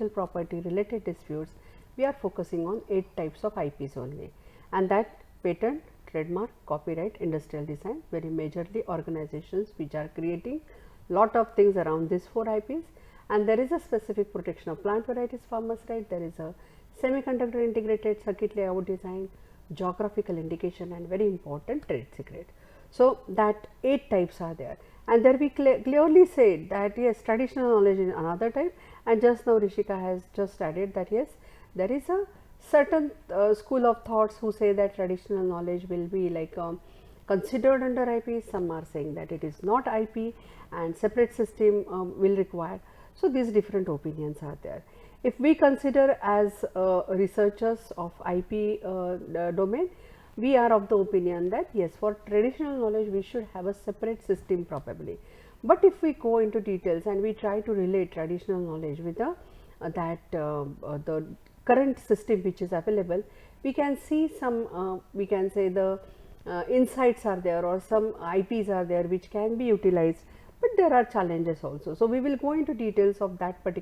property related disputes, we are focusing on 8 types of IPs only, and that patent, trademark, copyright, industrial design, very majorly organizations which are creating lot of things around these 4 IPs. And there is a specific protection of plant varieties farmers right, there is a semiconductor integrated circuit layout design, geographical indication, and very important trade secret. So, that 8 types are there, and there we clearly said that yes, traditional knowledge is another type, and just now Rishika has just added that yes, there is a certain school of thoughts who say that traditional knowledge will be like considered under IP, some are saying that it is not IP and separate system will require. So, these different opinions are there. If we consider as researchers of IP domain, we are of the opinion that yes, for traditional knowledge we should have a separate system probably. But if we go into details and we try to relate traditional knowledge with the current system which is available, we can see some we can say the insights are there or some IPs are there which can be utilized, but there are challenges also. So, we will go into details of that particular